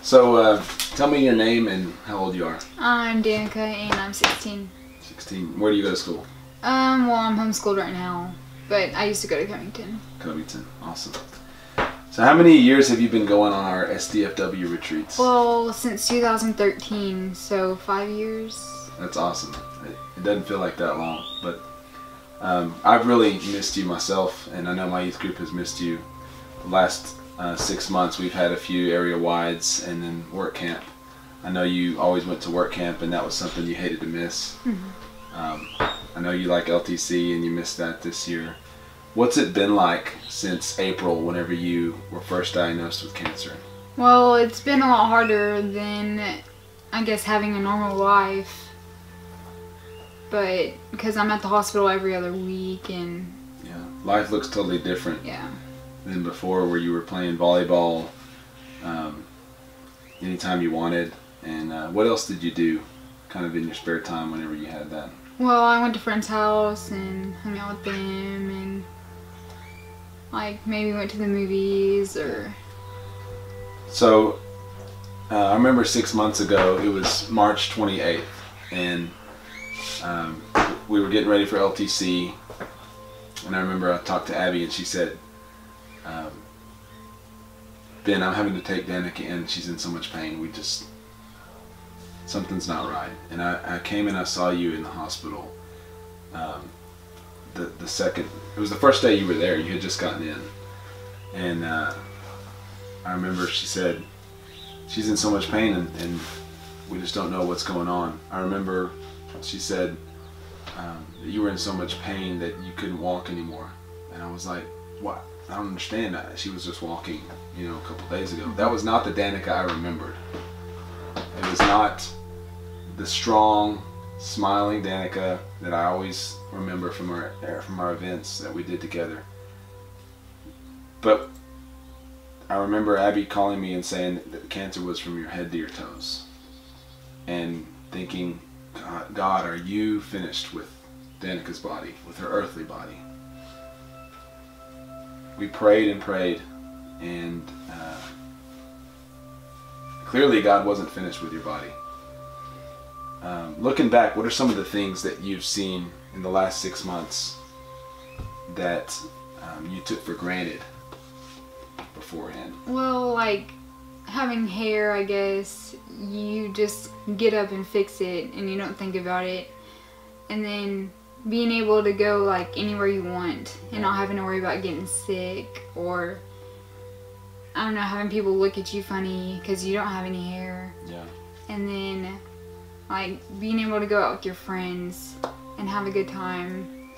So, tell me your name and how old you are. I'm Danica and I'm 16. 16. Where do you go to school? Well, I'm homeschooled right now, but I used to go to Covington. Covington. Awesome. So how many years have you been going on our SDFW retreats? Well, since 2013, so 5 years. That's awesome. It doesn't feel like that long, but I've really missed you myself, and I know my youth group has missed you. The last 6 months we've had a few area wides and then work camp. I know you always went to work camp and that was something you hated to miss. I know you like LTC and you missed that this year. What's it been like since April whenever you were first diagnosed with cancer? Well, it's been a lot harder than, I guess, having a normal life. But because I'm at the hospital every other week and... Yeah, life looks totally different. Yeah. Than before, where you were playing volleyball anytime you wanted. And what else did you do kind of in your spare time whenever you had that? Well, I went to friend's house and hung out with them and like maybe went to the movies or... So I remember 6 months ago, it was March 28th, and we were getting ready for LTC, and I remember I talked to Abby and she said, Ben, I'm having to take Danica in. She's in so much pain. Something's not right. And I came and I saw you in the hospital. It was the first day you were there. You had just gotten in. And I remember she said, she's in so much pain and we just don't know what's going on. I remember she said that you were in so much pain that you couldn't walk anymore. And I was like, what? I don't understand that. She was just walking, a couple days ago. That was not the Danica I remembered. It was not the strong, smiling Danica that I always remember from our events that we did together. But I remember Abby calling me and saying that the cancer was from your head to your toes. And thinking, God, are you finished with Danica's body, with her earthly body? We prayed and prayed, and clearly God wasn't finished with your body. Looking back, what are some of the things that you've seen in the last 6 months that you took for granted beforehand? Well, like having hair, I guess, you just get up and fix it and you don't think about it. And then being able to go like anywhere you want and not having to worry about getting sick or, I don't know, having people look at you funny because you don't have any hair. Yeah. And then like being able to go out with your friends and have a good time,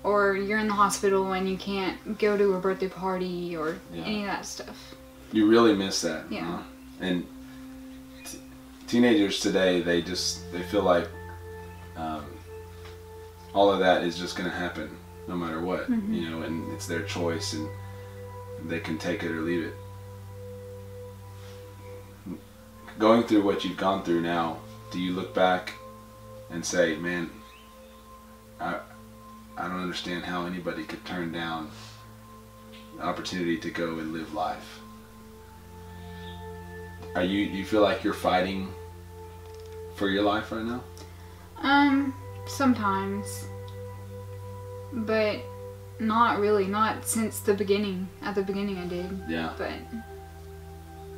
or you're in the hospital and you can't go to a birthday party or any of that stuff. You really miss that. Yeah. Huh? And teenagers today, they feel like all of that is just going to happen no matter what, and it's their choice and they can take it or leave it. Going through what you've gone through now, do you look back and say, man, I don't understand how anybody could turn down the opportunity to go and live life? You feel like you're fighting for your life right now? Sometimes, but not really, not since the beginning. At the beginning I did. Yeah. But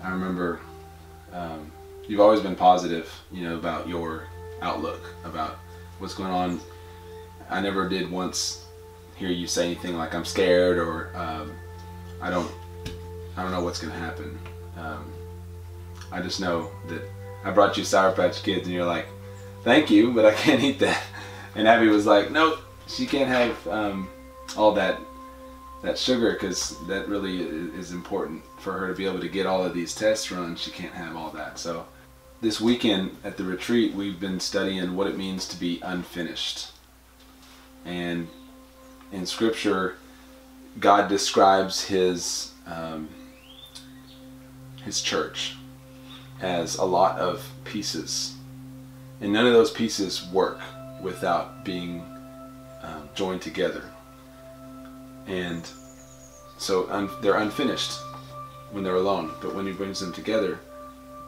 I remember you've always been positive, about your outlook, about what's going on. I never did once hear you say anything like I'm scared or I don't know what's going to happen. I just know that I brought you Sour Patch Kids and you're like, thank you, but I can't eat that. And Abby was like, nope, she can't have all that sugar because that really is important for her to be able to get all of these tests run. She can't have all that. So this weekend at the retreat, we've been studying what it means to be unfinished. And in Scripture, God describes His church as a lot of pieces. And none of those pieces work without being joined together. And so they're unfinished when they're alone, but when He brings them together,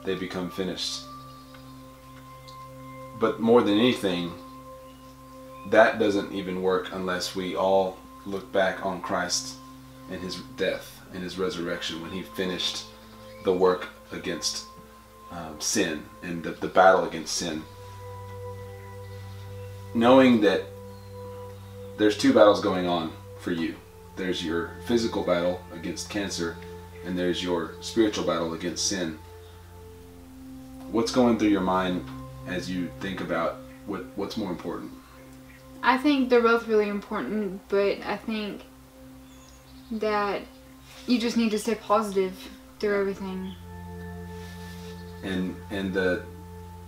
they become finished. But more than anything, that doesn't even work unless we all look back on Christ and his death and his resurrection, when he finished the work against sin and the battle against sin. Knowing that there's two battles going on for you. There's your physical battle against cancer, and there's your spiritual battle against sin. What's going through your mind as you think about what's more important? I think they're both really important, but I think that you just need to stay positive through everything. And the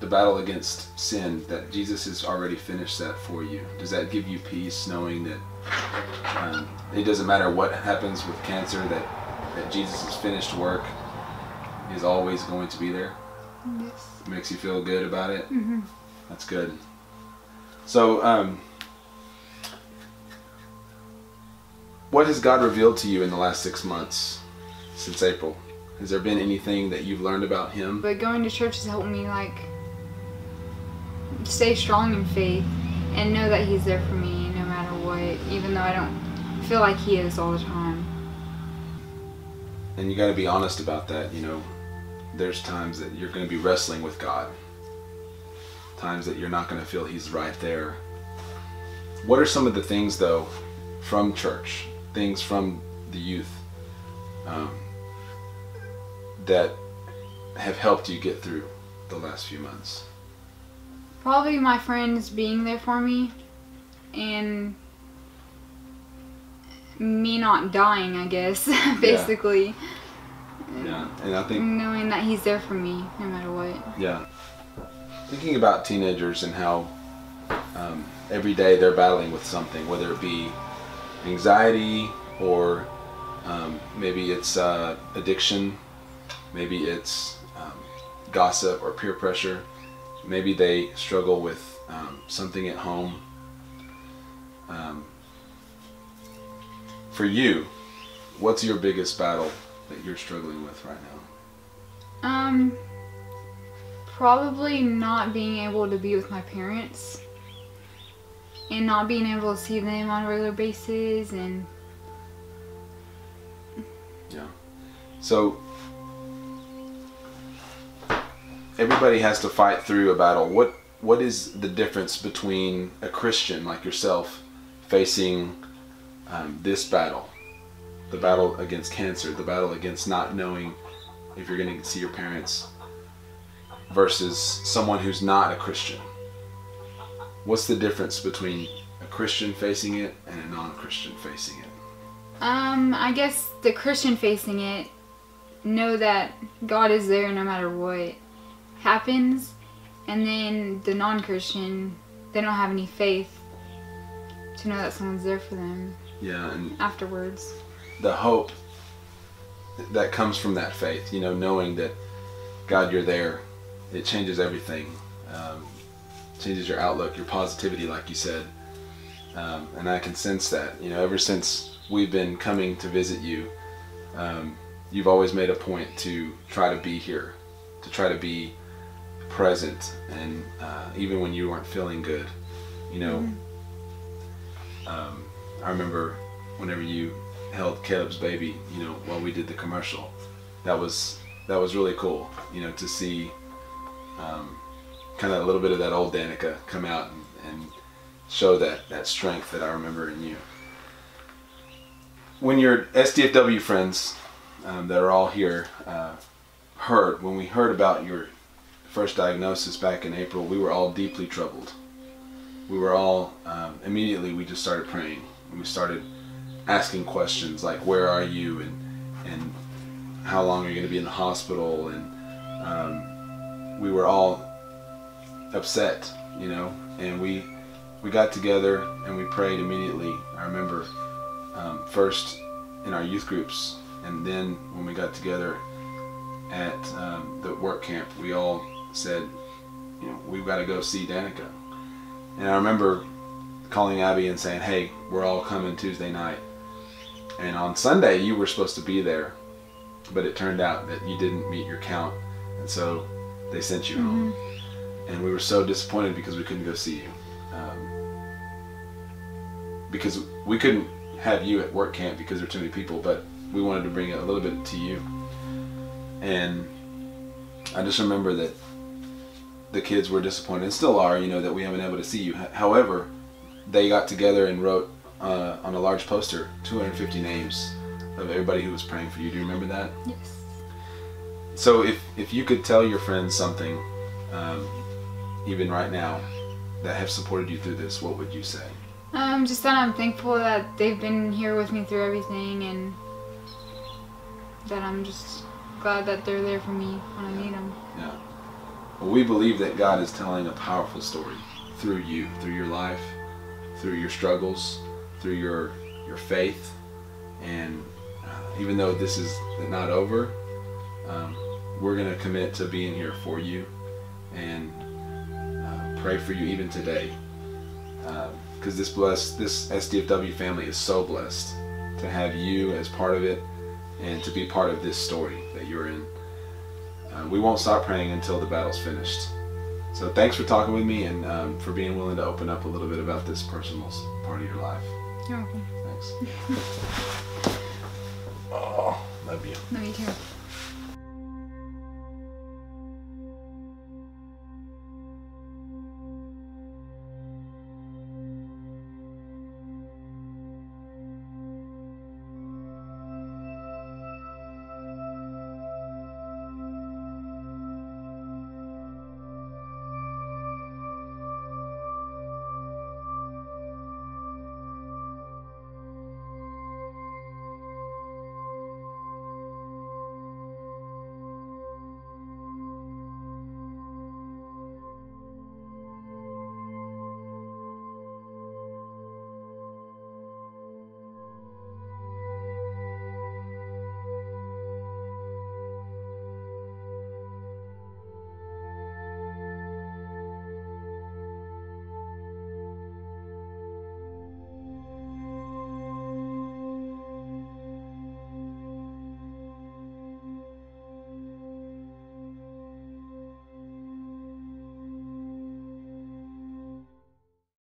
battle against sin, that Jesus has already finished that for you. Does that give you peace, knowing that it doesn't matter what happens with cancer, that Jesus' finished work is always going to be there? Yes. It makes you feel good about it? Mm-hmm. That's good. So, what has God revealed to you in the last 6 months, since April? Has there been anything that you've learned about him? But going to church has helped me, like, stay strong in faith and know that he's there for me no matter what, even though I don't feel like he is all the time. And you got to be honest about that. You know, there's times that you're going to be wrestling with God, times that you're not going to feel he's right there. What are some of the things, though, from church, things from the youth, that have helped you get through the last few months? Probably my friends being there for me, and me not dying, I guess, basically. Yeah, and I think knowing that he's there for me no matter what. Yeah. Thinking about teenagers and how every day they're battling with something, whether it be anxiety or maybe it's addiction, maybe it's gossip or peer pressure, maybe they struggle with something at home. For you, what's your biggest battle that you're struggling with right now? Probably not being able to be with my parents and not being able to see them on a regular basis. And yeah, so everybody has to fight through a battle. What is the difference between a Christian like yourself facing this battle, the battle against cancer, the battle against not knowing if you're going to see your parents, versus someone who's not a Christian? What's the difference between a Christian facing it and a non-Christian facing it? I guess the Christian facing it know that God is there no matter what happens, and then the non-Christian, they don't have any faith to know that someone's there for them. Yeah, and afterwards, the hope that comes from that faith, you know, knowing that God, you're there, it changes everything. Changes your outlook, your positivity, like you said. And I can sense that, you know, ever since we've been coming to visit you, you've always made a point to try to be here, to try to be present, and even when you weren't feeling good, you know. I remember whenever you held Caleb's baby, you know, while we did the commercial, that was really cool, you know, to see kind of a little bit of that old Danica come out and show that strength that I remember in you. When your SDFW friends that are all here when we heard about your first diagnosis back in April, we were all deeply troubled. We were all, immediately we just started praying. And we started asking questions like, where are you, and how long are you going to be in the hospital? And we were all upset, you know, and we got together and we prayed immediately. I remember first in our youth groups, and then when we got together at the work camp, we all said, you know, we've got to go see Danica. And I remember calling Abby and saying, hey, we're all coming Tuesday night. And on Sunday you were supposed to be there, but it turned out that you didn't meet your count, And so they sent you home. And we were so disappointed because we couldn't go see you. Because we couldn't have you at work camp because there were too many people, but we wanted to bring it a little bit to you. And I just remember that the kids were disappointed, and still are, that we haven't been able to see you. However, they got together and wrote on a large poster 250 names of everybody who was praying for you. Do you remember that? Yes. So if you could tell your friends something, even right now, that have supported you through this, what would you say? Just that I'm thankful that they've been here with me through everything, and that I'm just glad that they're there for me when I need them. Yeah. Well, we believe that God is telling a powerful story through you, through your life, through your struggles, through your faith. And even though this is not over, we're going to commit to being here for you and pray for you even today. Because this SDFW family is so blessed to have you as part of it and to be part of this story that you're in. We won't stop praying until the battle's finished. So thanks for talking with me and for being willing to open up a little bit about this personal part of your life. You're welcome. Thanks. Oh, love you. Love you too.